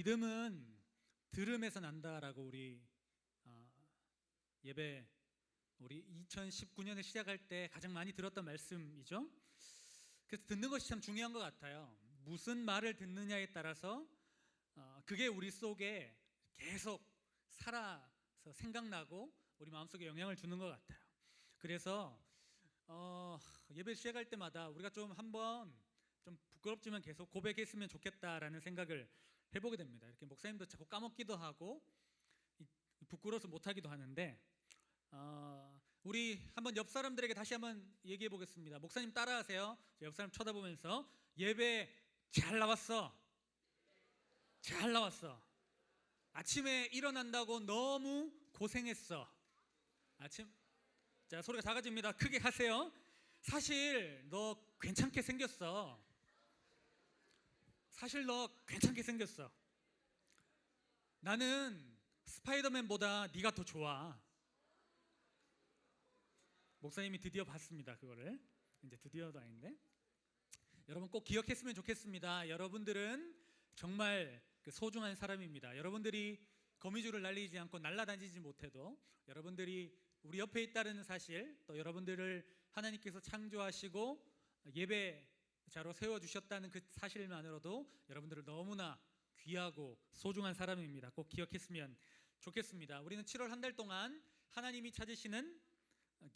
믿음은 들음에서 난다라고 우리 예배 우리 2019년에 시작할 때 가장 많이 들었던 말씀이죠. 그래서 듣는 것이 참 중요한 것 같아요. 무슨 말을 듣느냐에 따라서 그게 우리 속에 계속 살아서 생각나고 우리 마음속에 영향을 주는 것 같아요. 그래서 예배 시작할 때마다 우리가 좀 한번 좀 부끄럽지만 계속 고백했으면 좋겠다라는 생각을 해보게 됩니다. 이렇게 목사님도 자꾸 까먹기도 하고 부끄러워서 못하기도 하는데 우리 한번 옆 사람들에게 다시 한번 얘기해 보겠습니다. 목사님 따라하세요. 옆 사람 쳐다보면서 예배 잘 나왔어. 잘 나왔어. 아침에 일어난다고 너무 고생했어. 자, 소리가 작아집니다. 크게 하세요. 사실 너 괜찮게 생겼어. 사실 너 괜찮게 생겼어. 나는 스파이더맨보다 네가 더 좋아. 목사님이 드디어 봤습니다. 그거를 이제 드디어도 아닌데 여러분 꼭 기억했으면 좋겠습니다. 여러분들은 정말 소중한 사람입니다. 여러분들이 거미줄을 날리지 않고 날아다니지 못해도 여러분들이 우리 옆에 있다는 사실, 또 여러분들을 하나님께서 창조하시고 예배자로 세워주셨다는 그 사실만으로도 여러분들을 너무나 귀하고 소중한 사람입니다. 꼭 기억했으면 좋겠습니다. 우리는 7월 한 달 동안 하나님이 찾으시는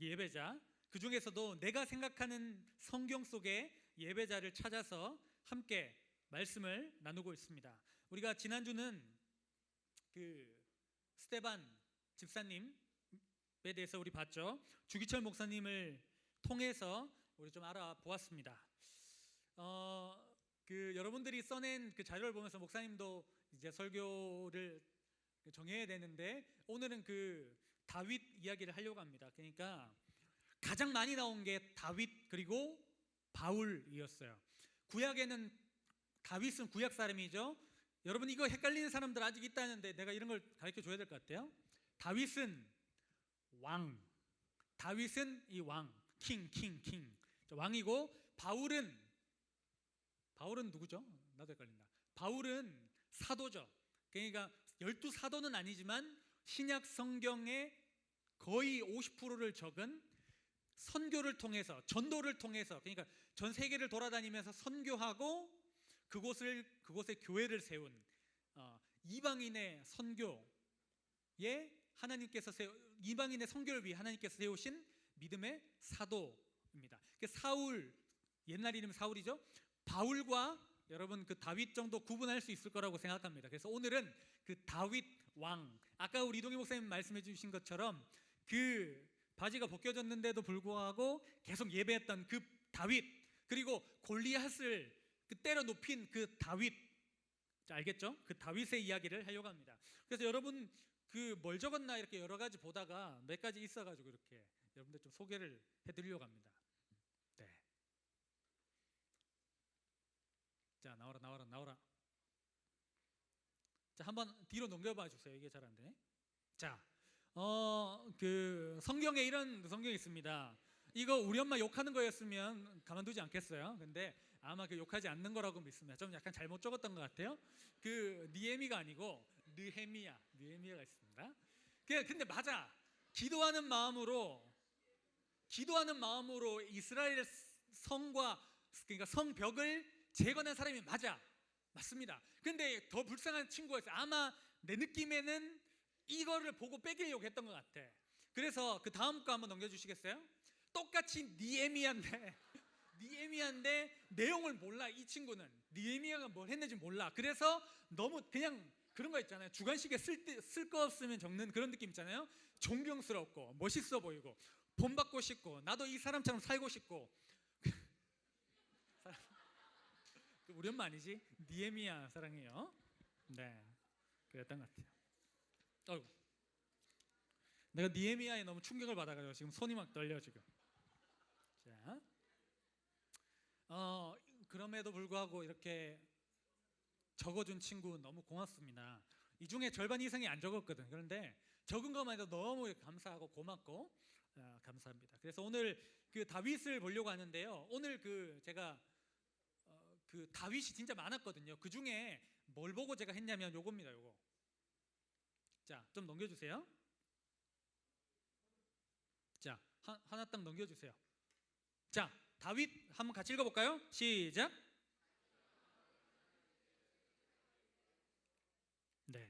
예배자, 그 중에서도 내가 생각하는 성경 속의 예배자를 찾아서 함께 말씀을 나누고 있습니다. 우리가 지난주는 그 스테반 집사님에 대해서 우리 봤죠. 주기철 목사님을 통해서 우리 좀 알아보았습니다. 여러분들이 써낸 그 자료를 보면서 목사님도 이제 설교를 정해야 되는데 오늘은 그 다윗 이야기를 하려고 합니다. 그러니까 가장 많이 나온 게 다윗 그리고 바울이었어요. 구약에는 다윗은 구약 사람이죠. 여러분 이거 헷갈리는 사람들 아직 있다는데 내가 이런 걸 가르쳐 줘야 될 것 같아요. 다윗은 왕, 다윗은 이 왕, king 왕이고 바울은 누구죠? 나도 헷갈린다. 바울은 사도죠. 그러니까 12사도는 아니지만 신약 성경의 거의 50%를 적은 선교를 통해서, 전도를 통해서, 그러니까 전 세계를 돌아다니면서 선교하고 그곳에 교회를 세운 이방인의 선교에 이방인의 선교를 위해 하나님께서 세우신 믿음의 사도입니다. 사울, 옛날 이름 사울이죠. 바울과 여러분 그 다윗 정도 구분할 수 있을 거라고 생각합니다. 그래서 오늘은 그 다윗 왕, 아까 우리 이동희 목사님 말씀해 주신 것처럼 그 바지가 벗겨졌는데도 불구하고 계속 예배했던 그 다윗, 그리고 골리앗을 때려 눕힌 그 다윗, 알겠죠? 그 다윗의 이야기를 하려고 합니다. 그래서 여러분 그 뭘 적었나 이렇게 여러 가지 보다가 몇 가지 있어가지고 이렇게 여러분들 좀 소개를 해드리려고 합니다. 네. 자, 나와라. 자, 한번 뒤로 넘겨봐 주세요. 이게 잘 안 되네. 자, 그 성경에 이런 성경이 있습니다. 이거 우리 엄마 욕하는 거였으면 가만두지 않겠어요. 근데 아마 그 욕하지 않는 거라고 믿습니다. 좀 약간 잘못 적었던 것 같아요. 그 니에미가 아니고 느헤미야가 있습니다. 근데 맞아. 기도하는 마음으로 이스라엘 성과, 그러니까 성벽을 재건한 사람이 맞습니다. 근데 더 불쌍한 친구가 있어요. 아마 내 느낌에는 이거를 보고 빼기려고 했던 것 같아. 그래서 그 다음 거 한번 넘겨주시겠어요? 똑같이 니에미야인데 내용을 몰라. 이 친구는 니에미야가 뭘 했는지 몰라. 그래서 너무 그냥 그런 거 있잖아요. 주관식에 쓸 거 없으면 적는 그런 느낌 있잖아요. 존경스럽고 멋있어 보이고 본받고 싶고 나도 이 사람처럼 살고 싶고 우리 엄마 아니지? 니에미야 사랑해요. 네, 그랬던 것 같아요. 어이구. 내가 니에미야에 너무 충격을 받아가지고 지금 손이 막 떨려 지금. 자, 그럼에도 불구하고 이렇게 적어준 친구 너무 고맙습니다. 이 중에 절반 이상이 안 적었거든. 그런데 적은 것만 해도 너무 감사하고 고맙고 감사합니다. 그래서 오늘 그 다윗을 보려고 하는데요. 오늘 그 제가 그 다윗이 진짜 많았거든요. 그 중에 뭘 보고 제가 했냐면 요겁니다. 요거. 자, 좀 넘겨주세요. 자, 하나 딱 넘겨주세요. 자, 다윗 한번 같이 읽어볼까요? 시작. 네,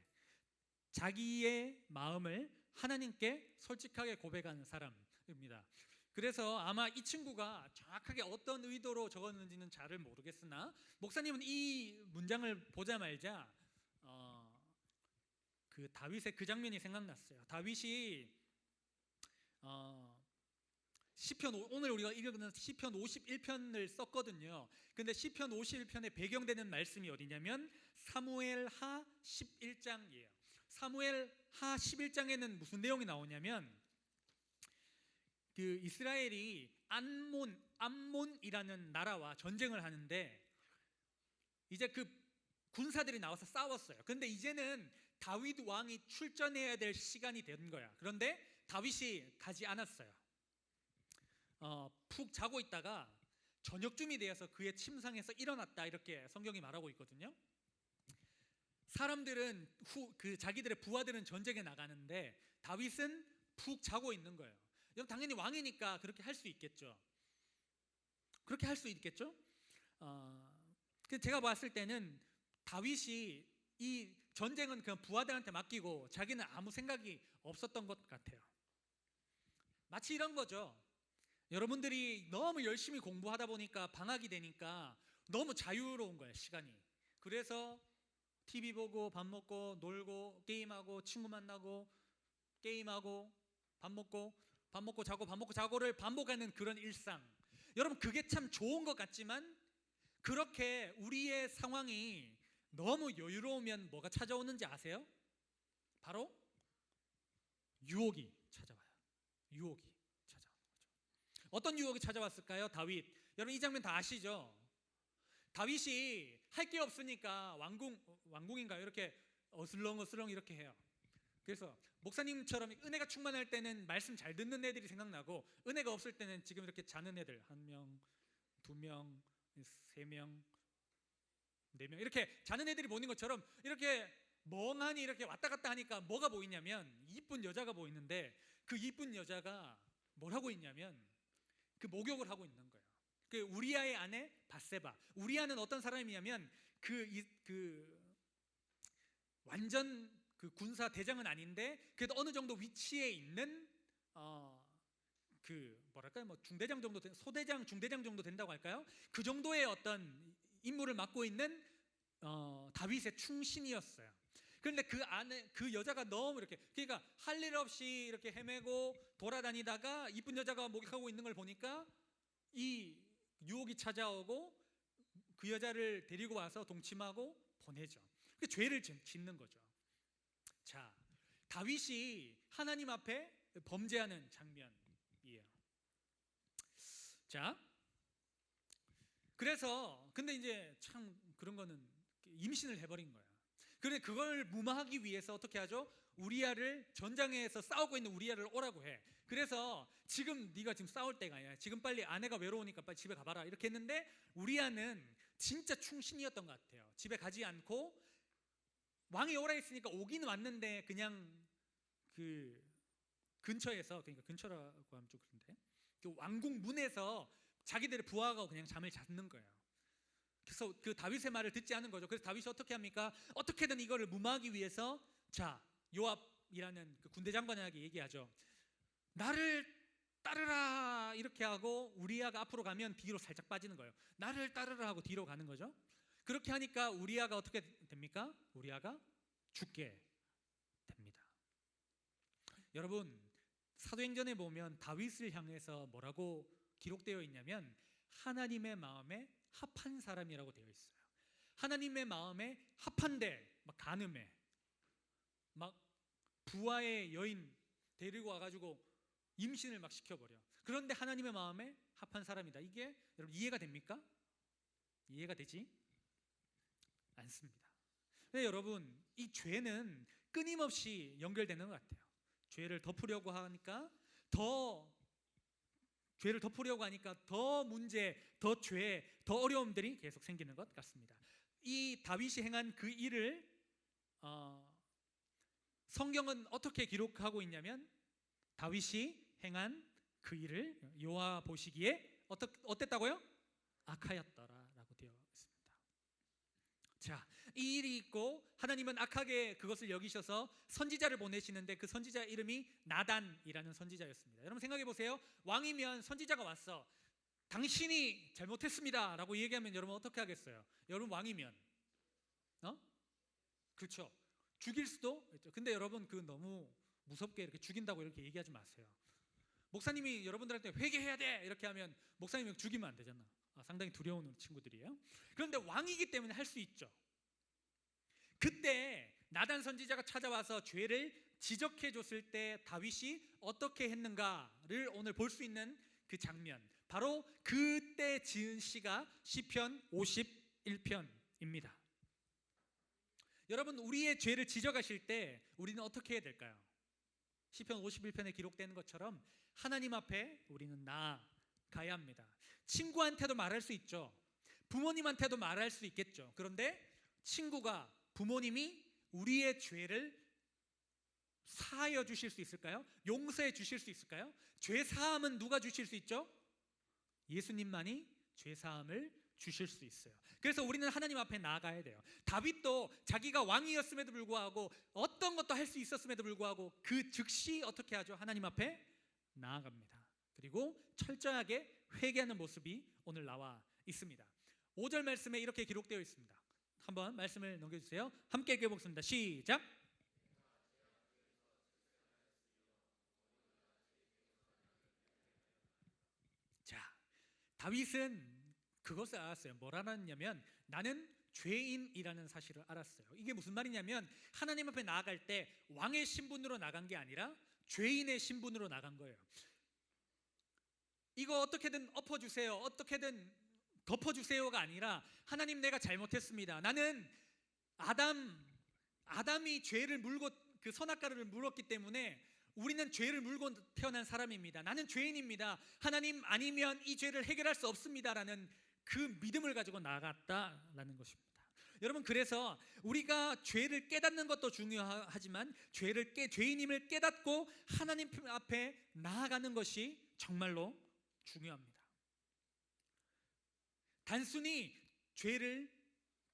자기의 마음을 하나님께 솔직하게 고백한 사람입니다. 그래서 아마 이 친구가 정확하게 어떤 의도로 적었는지는 잘 모르겠으나 목사님은 이 문장을 보자마자 그 다윗의 그 장면이 생각났어요. 다윗이 시편, 오늘 우리가 읽은 시편 51편을 썼거든요. 근데 시편 51편의 배경되는 말씀이 어디냐면 사무엘하 11장이에요. 사무엘하 11장에는 무슨 내용이 나오냐면 그 이스라엘이 암몬이라는 나라와 전쟁을 하는데 이제 그 군사들이 나와서 싸웠어요. 근데 이제는 다윗 왕이 출전해야 될 시간이 된 거야. 그런데 다윗이 가지 않았어요. 푹 자고 있다가 저녁쯤이 되어서 그의 침상에서 일어났다, 이렇게 성경이 말하고 있거든요. 사람들은 그 자기들의 부하들은 전쟁에 나가는데 다윗은 푹 자고 있는 거예요. 여러분, 당연히 왕이니까 그렇게 할 수 있겠죠. 그렇게 할 수 있겠죠. 제가 봤을 때는 다윗이 이 전쟁은 그냥 부하들한테 맡기고 자기는 아무 생각이 없었던 것 같아요. 마치 이런 거죠. 여러분들이 너무 열심히 공부하다 보니까 방학이 되니까 너무 자유로운 거예요, 시간이. 그래서 TV 보고 밥 먹고 놀고 게임하고 친구 만나고 게임하고 밥 먹고 자고 밥 먹고 자고를 반복하는 그런 일상. 여러분, 그게 참 좋은 것 같지만 그렇게 우리의 상황이 너무 여유로우면 뭐가 찾아오는지 아세요? 바로 유혹이 찾아와요. 유혹이 찾아오는 거죠. 어떤 유혹이 찾아왔을까요? 다윗. 여러분, 이 장면 다 아시죠? 다윗이 할 게 없으니까 왕궁인가요? 이렇게 어슬렁어슬렁 이렇게 해요. 그래서 목사님처럼 은혜가 충만할 때는 말씀 잘 듣는 애들이 생각나고 은혜가 없을 때는 지금 이렇게 자는 애들, 1명, 2명, 3명, 4명 이렇게 자는 애들이 보이는 것처럼 이렇게 멍하니 이렇게 왔다 갔다 하니까 뭐가 보이냐면 이쁜 여자가 보이는데, 그 이쁜 여자가 뭘 하고 있냐면 그 목욕을 하고 있는 거예요. 그 우리아의 아내 밧세바. 우리아는 어떤 사람이냐면 완전 그 군사 대장은 아닌데 그래도 어느 정도 위치에 있는 그 뭐랄까요, 뭐 중대장 정도, 소대장, 중대장 정도 된다고 할까요? 그 정도의 어떤 임무를 맡고 있는 다윗의 충신이었어요. 그런데 그 여자가 너무 이렇게, 그러니까 할 일 없이 이렇게 헤매고 돌아다니다가 이쁜 여자가 목욕하고 있는 걸 보니까 이 유혹이 찾아오고 그 여자를 데리고 와서 동침하고 보내죠. 그 죄를 짓는 거죠. 자, 다윗이 하나님 앞에 범죄하는 장면이에요. 자, 그래서 근데 이제 참 그런 거는 임신을 해버린 거야. 그런데 그걸 무마하기 위해서 어떻게 하죠? 우리아를, 전장에서 싸우고 있는 우리아를 오라고 해. 그래서 지금 네가 지금 싸울 때가 아니야. 지금 빨리 아내가 외로우니까 빨리 집에 가봐라, 이렇게 했는데 우리아는 진짜 충신이었던 것 같아요. 집에 가지 않고 왕이 오라 했으니까 오긴 왔는데 그냥 그 근처에서, 그러니까 근처라고 하면 좀 그런데 그 왕궁 문에서 자기들의 부하가 그냥 잠을 잤는 거예요. 그래서 그 다윗의 말을 듣지 않은 거죠. 그래서 다윗이 어떻게 합니까? 어떻게든 이거를 무마하기 위해서 자, 요압이라는 그 군대 장관에게 얘기하죠. 나를 따르라, 이렇게 하고 우리아가 앞으로 가면 뒤로 살짝 빠지는 거예요. 나를 따르라 하고 뒤로 가는 거죠. 그렇게 하니까 우리아가 어떻게 됩니까? 우리아가 죽게 됩니다. 여러분, 사도행전에 보면 다윗을 향해서 뭐라고 기록되어 있냐면 하나님의 마음에 합한 사람이라고 되어 있어요. 하나님의 마음에 합한데 막 간음해, 막 부하의 여인 데리고 와가지고 임신을 막 시켜버려. 그런데 하나님의 마음에 합한 사람이다. 이게 여러분 이해가 됩니까? 이해가 되지 않습니다. 근데 여러분, 이 죄는 끊임없이 연결되는 것 같아요. 죄를 덮으려고 하니까 더 문제, 더 죄, 더 어려움들이 계속 생기는 것 같습니다. 이 다윗이 행한 그 일을 성경은 어떻게 기록하고 있냐면 다윗이 행한 그 일을 여호와 보시기에 어땠다고요? 악하였더라라고 되어 있습니다. 자, 이 일이 있고 하나님은 악하게 그것을 여기셔서 선지자를 보내시는데 그 선지자 이름이 나단이라는 선지자였습니다. 여러분 생각해 보세요. 왕이면 선지자가 왔어. 당신이 잘못했습니다 라고 얘기하면 여러분 어떻게 하겠어요? 여러분 왕이면 그렇죠. 죽일 수도 있죠. 근데 여러분 그 너무 무섭게 이렇게 죽인다고 이렇게 얘기하지 마세요. 목사님이 여러분들한테 회개해야 돼 이렇게 하면 목사님이 죽이면 안 되잖아. 상당히 두려운 친구들이에요. 그런데 왕이기 때문에 할 수 있죠. 그때 나단 선지자가 찾아와서 죄를 지적해 줬을 때 다윗이 어떻게 했는가를 오늘 볼 수 있는 그 장면, 바로 그때 지은 시가 시편 51편입니다. 여러분 우리의 죄를 지적하실 때 우리는 어떻게 해야 될까요? 시편 51편에 기록되는 것처럼 하나님 앞에 우리는 나아가야 합니다. 친구한테도 말할 수 있죠. 부모님한테도 말할 수 있겠죠. 그런데 친구가, 부모님이 우리의 죄를 사하여 주실 수 있을까요? 용서해 주실 수 있을까요? 죄 사함은 누가 주실 수 있죠? 예수님만이 죄 사함을 주실 수 있어요. 그래서 우리는 하나님 앞에 나아가야 돼요. 다윗도 자기가 왕이었음에도 불구하고 어떤 것도 할 수 있었음에도 불구하고 그 즉시 어떻게 하죠? 하나님 앞에 나아갑니다. 그리고 철저하게 회개하는 모습이 오늘 나와 있습니다. 5절 말씀에 이렇게 기록되어 있습니다. 한번 말씀을 넘겨주세요. 함께 읽어보겠습니다. 시작. 자, 다윗은 그것을 알았어요. 뭘 알았냐면 나는 죄인이라는 사실을 알았어요. 이게 무슨 말이냐면 하나님 앞에 나아갈 때 왕의 신분으로 나간 게 아니라 죄인의 신분으로 나간 거예요. 이거 어떻게든 엎어주세요, 어떻게든 덮어주세요가 아니라 하나님 내가 잘못했습니다. 나는 아담이 죄를 물고 그 선악과를 물었기 때문에 우리는 죄를 물고 태어난 사람입니다. 나는 죄인입니다. 하나님 아니면 이 죄를 해결할 수 없습니다라는 그 믿음을 가지고 나아갔다라는 것입니다. 여러분 그래서 우리가 죄를 깨닫는 것도 중요하지만 죄인임을 깨닫고 하나님 앞에 나아가는 것이 정말로 중요합니다. 단순히 죄를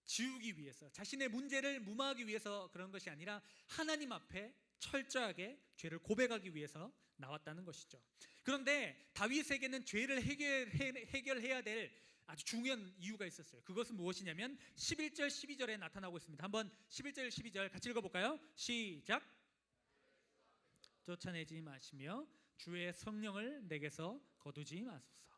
지우기 위해서, 자신의 문제를 무마하기 위해서 그런 것이 아니라 하나님 앞에 철저하게 죄를 고백하기 위해서 나왔다는 것이죠. 그런데 다윗에게는 죄를 해결해야 될 아주 중요한 이유가 있었어요. 그것은 무엇이냐면 11절 12절에 나타나고 있습니다. 한번 11절 12절 같이 읽어볼까요? 시작. 쫓아내지 마시며 주의 성령을 내게서 거두지 마소서.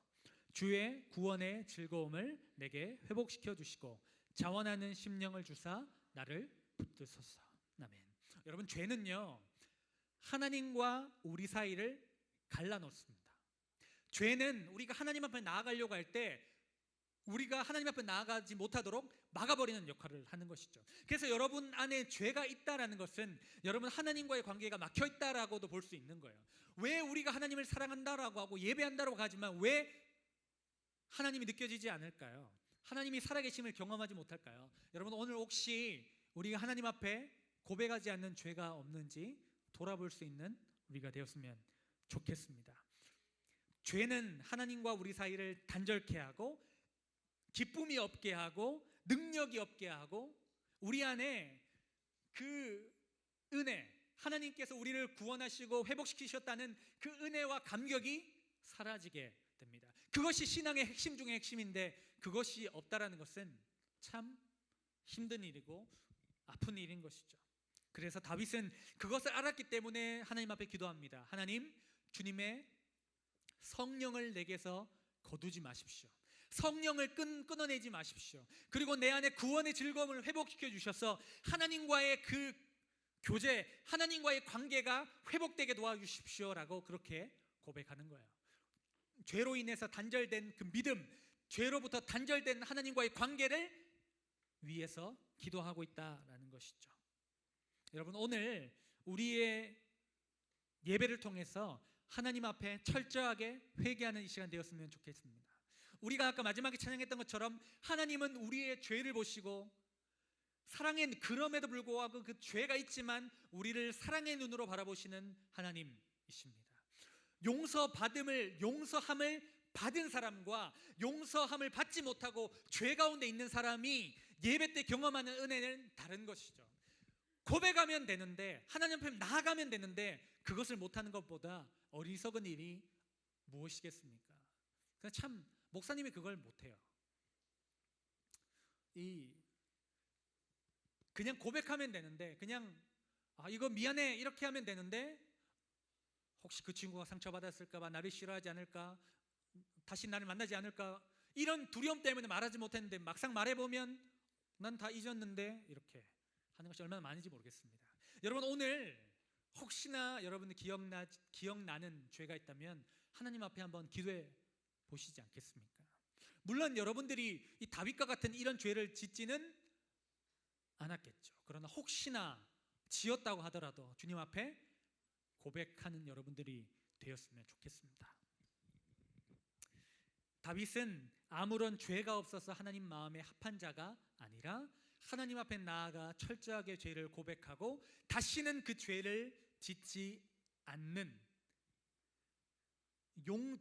주의 구원의 즐거움을 내게 회복시켜 주시고 자원하는 심령을 주사 나를 붙드소서. 아멘. 여러분 죄는요 하나님과 우리 사이를 갈라놓습니다. 죄는 우리가 하나님 앞에 나아가려고 할 때 우리가 하나님 앞에 나아가지 못하도록 막아버리는 역할을 하는 것이죠. 그래서 여러분 안에 죄가 있다라는 것은 여러분 하나님과의 관계가 막혀 있다라고도 볼 수 있는 거예요. 왜 우리가 하나님을 사랑한다라고 하고 예배한다라고 하지만 왜 하나님이 느껴지지 않을까요? 하나님이 살아계심을 경험하지 못할까요? 여러분 오늘 혹시 우리가 하나님 앞에 고백하지 않는 죄가 없는지 돌아볼 수 있는 우리가 되었으면 좋겠습니다. 죄는 하나님과 우리 사이를 단절케 하고 기쁨이 없게 하고 능력이 없게 하고 우리 안에 그 은혜, 하나님께서 우리를 구원하시고 회복시키셨다는 그 은혜와 감격이 사라지게 됩니다. 그것이 신앙의 핵심 중의 핵심인데 그것이 없다라는 것은 참 힘든 일이고 아픈 일인 것이죠. 그래서 다윗은 그것을 알았기 때문에 하나님 앞에 기도합니다. 하나님, 주님의 성령을 내게서 거두지 마십시오. 성령을 끊어내지 마십시오. 그리고 내 안에 구원의 즐거움을 회복시켜 주셔서 하나님과의 그 교제, 하나님과의 관계가 회복되게 도와주십시오라고 그렇게 고백하는 거예요. 죄로 인해서 단절된 그 믿음, 죄로부터 단절된 하나님과의 관계를 위해서 기도하고 있다라는 것이죠. 여러분 오늘 우리의 예배를 통해서 하나님 앞에 철저하게 회개하는 이 시간 되었으면 좋겠습니다. 우리가 아까 마지막에 찬양했던 것처럼 하나님은 우리의 죄를 보시고 사랑의 그럼에도 불구하고 그 죄가 있지만 우리를 사랑의 눈으로 바라보시는 하나님이십니다. 용서함을 받은 사람과 용서함을 받지 못하고 죄 가운데 있는 사람이 예배 때 경험하는 은혜는 다른 것이죠. 고백하면 되는데, 하나님 앞에 나아가면 되는데 그것을 못하는 것보다 어리석은 일이 무엇이겠습니까? 참 목사님이 그걸 못해요. 그냥 고백하면 되는데, 그냥 이거 미안해 이렇게 하면 되는데, 혹시 그 친구가 상처받았을까 봐, 나를 싫어하지 않을까, 다시 나를 만나지 않을까, 이런 두려움 때문에 말하지 못했는데 막상 말해보면 난 다 잊었는데, 이렇게 하는 것이 얼마나 많은지 모르겠습니다. 여러분, 오늘 혹시나 여러분들 기억나는 죄가 있다면 하나님 앞에 한번 기도해 보시지 않겠습니까? 물론 여러분들이 이 다윗과 같은 이런 죄를 짓지는 않았겠죠. 그러나 혹시나 지었다고 하더라도 주님 앞에 고백하는 여러분들이 되었으면 좋겠습니다. 다윗은 아무런 죄가 없어서 하나님 마음에 합한 자가 아니라 하나님 앞에 나아가 철저하게 죄를 고백하고 다시는 그 죄를 짓지 않는,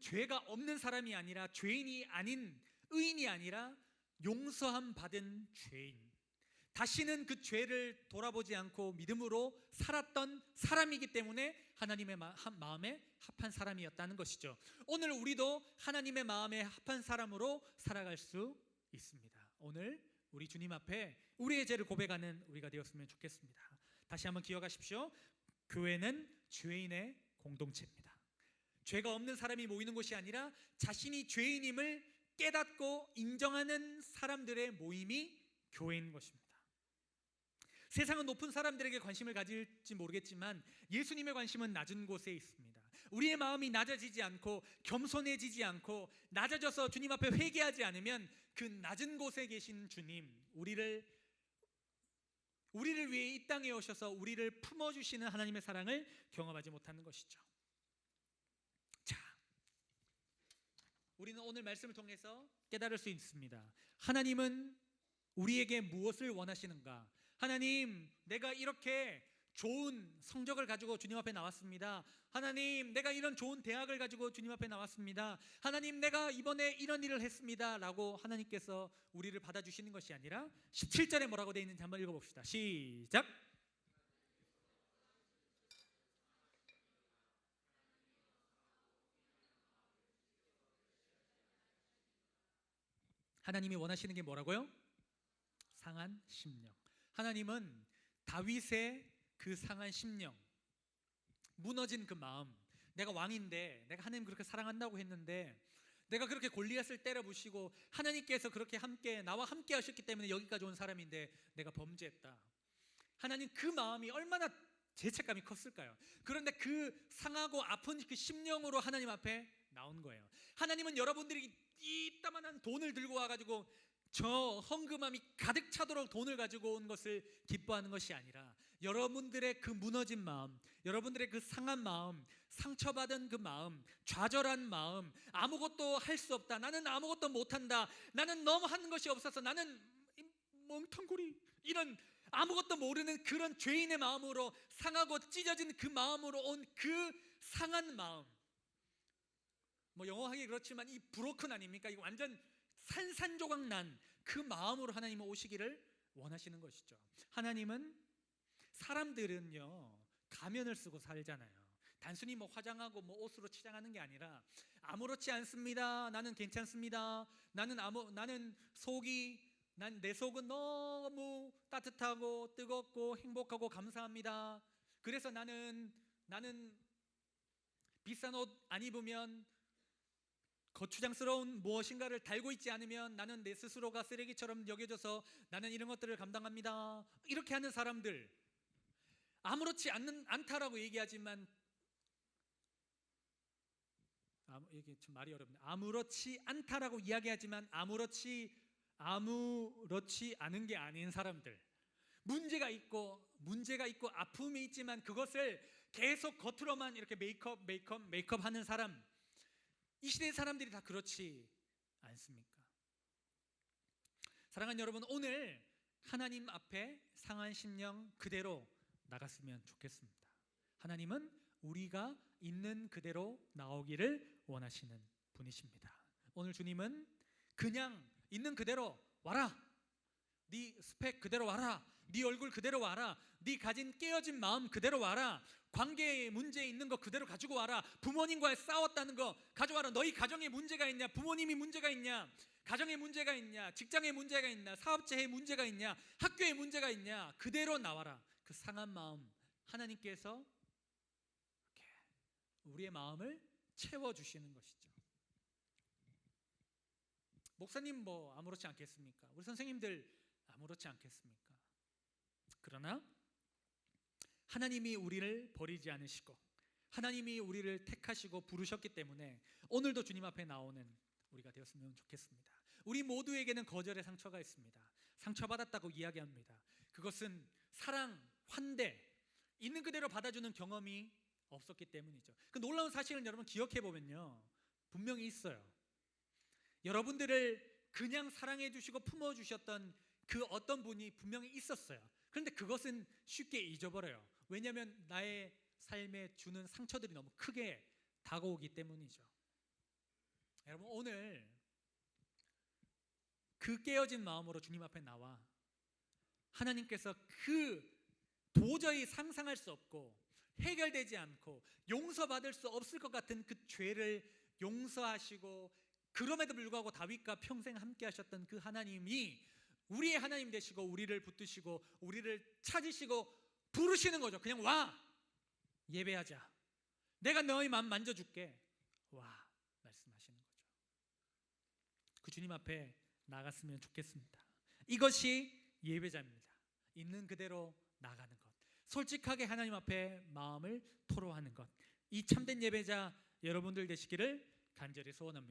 죄가 없는 사람이 아니라, 죄인이 아닌, 의인이 아니라 용서함 받은 죄인, 다시는 그 죄를 돌아보지 않고 믿음으로 살았던 사람이기 때문에 하나님의 마음에 합한 사람이었다는 것이죠. 오늘 우리도 하나님의 마음에 합한 사람으로 살아갈 수 있습니다. 오늘 우리 주님 앞에 우리의 죄를 고백하는 우리가 되었으면 좋겠습니다. 다시 한번 기억하십시오. 교회는 죄인의 공동체입니다. 죄가 없는 사람이 모이는 곳이 아니라 자신이 죄인임을 깨닫고 인정하는 사람들의 모임이 교회인 것입니다. 세상은 높은 사람들에게 관심을 가질지 모르겠지만 예수님의 관심은 낮은 곳에 있습니다. 우리의 마음이 낮아지지 않고 겸손해지지 않고 낮아져서 주님 앞에 회개하지 않으면 그 낮은 곳에 계신 주님, 우리를 위해 이 땅에 오셔서 우리를 품어주시는 하나님의 사랑을 경험하지 못하는 것이죠. 자, 우리는 오늘 말씀을 통해서 깨달을 수 있습니다. 하나님은 우리에게 무엇을 원하시는가? 하나님, 내가 이렇게 좋은 성적을 가지고 주님 앞에 나왔습니다. 하나님, 내가 이런 좋은 대학을 가지고 주님 앞에 나왔습니다. 하나님, 내가 이번에 이런 일을 했습니다 라고 하나님께서 우리를 받아주시는 것이 아니라 17절에 뭐라고 되어 있는지 한번 읽어봅시다. 시작! 하나님이 원하시는 게 뭐라고요? 상한 심령. 하나님은 다윗의 그 상한 심령, 무너진 그 마음, 내가 왕인데, 내가 하나님 그렇게 사랑한다고 했는데, 내가 그렇게 골리앗을 때려부시고 하나님께서 그렇게 나와 함께 하셨기 때문에 여기까지 온 사람인데 내가 범죄했다. 하나님, 그 마음이 얼마나 죄책감이 컸을까요? 그런데 그 상하고 아픈 그 심령으로 하나님 앞에 나온 거예요. 하나님은 여러분들이 이따만한 돈을 들고 와가지고 저 헝금함이 가득 차도록 돈을 가지고 온 것을 기뻐하는 것이 아니라 여러분들의 그 무너진 마음, 여러분들의 그 상한 마음, 상처받은 그 마음, 좌절한 마음, 아무것도 할 수 없다, 나는 아무것도 못한다, 나는 너무 하는 것이 없어서 나는 멍텅구리, 이런 아무것도 모르는 그런 죄인의 마음으로, 상하고 찢어진 그 마음으로 온 그 상한 마음, 뭐 영어하기 그렇지만 이 브로큰 아닙니까? 이거 완전 산산조각 난 그 마음으로 하나님은 오시기를 원하시는 것이죠. 하나님은, 사람들은요 가면을 쓰고 살잖아요. 단순히 뭐 화장하고 뭐 옷으로 치장하는 게 아니라 아무렇지 않습니다, 나는 괜찮습니다, 나는 내 속은 너무 따뜻하고 뜨겁고 행복하고 감사합니다. 그래서 나는 비싼 옷 안 입으면, 거추장스러운 무엇인가를 달고 있지 않으면 나는 내 스스로가 쓰레기처럼 여겨져서 나는 이런 것들을 감당합니다. 이렇게 하는 사람들, 아무렇지 않다라고 얘기하지만, 이게 좀 말이 어렵네. 아무렇지 않다라고 이야기하지만 아무렇지 않은 게 아닌 사람들, 문제가 있고 아픔이 있지만 그것을 계속 겉으로만 이렇게 메이크업 하는 사람, 이 시대의 사람들이 다 그렇지 않습니까? 사랑하는 여러분, 오늘 하나님 앞에 상한 심령 그대로 나갔으면 좋겠습니다. 하나님은 우리가 있는 그대로 나오기를 원하시는 분이십니다. 오늘 주님은 그냥 있는 그대로 와라. 네 스펙 그대로 와라. 네 얼굴 그대로 와라. 네 가진 깨어진 마음 그대로 와라. 관계에 문제 있는 거 그대로 가지고 와라. 부모님과 싸웠다는 거 가져와라. 너희 가정에 문제가 있냐? 부모님이 문제가 있냐? 가정에 문제가 있냐? 직장에 문제가 있냐? 사업체에 문제가 있냐? 학교에 문제가 있냐? 그대로 나와라. 그 상한 마음 하나님께서 이렇게 우리의 마음을 채워주시는 것이죠. 목사님 뭐 아무렇지 않겠습니까? 우리 선생님들 아무렇지 않겠습니까? 그러나 하나님이 우리를 버리지 않으시고 하나님이 우리를 택하시고 부르셨기 때문에 오늘도 주님 앞에 나오는 우리가 되었으면 좋겠습니다. 우리 모두에게는 거절의 상처가 있습니다. 상처받았다고 이야기합니다. 그것은 사랑, 환대, 있는 그대로 받아주는 경험이 없었기 때문이죠. 그 놀라운 사실은 여러분 기억해 보면요, 분명히 있어요. 여러분들을 그냥 사랑해 주시고 품어 주셨던 그 어떤 분이 분명히 있었어요. 그런데 그것은 쉽게 잊어버려요. 왜냐하면 나의 삶에 주는 상처들이 너무 크게 다가오기 때문이죠. 여러분, 오늘 그 깨어진 마음으로 주님 앞에 나와 하나님께서 그 도저히 상상할 수 없고 해결되지 않고 용서받을 수 없을 것 같은 그 죄를 용서하시고, 그럼에도 불구하고 다윗과 평생 함께 하셨던 그 하나님이 우리의 하나님 되시고 우리를 붙드시고 우리를 찾으시고 부르시는 거죠. 그냥 와, 예배하자. 내가 너희 마음 만져줄게. 와, 말씀하시는 거죠. 그 주님 앞에 나갔으면 좋겠습니다. 이것이 예배자입니다. 있는 그대로 나가는 것, 솔직하게 하나님 앞에 마음을 토로하는 것. 이 참된 예배자 여러분들 되시기를 간절히 소원합니다.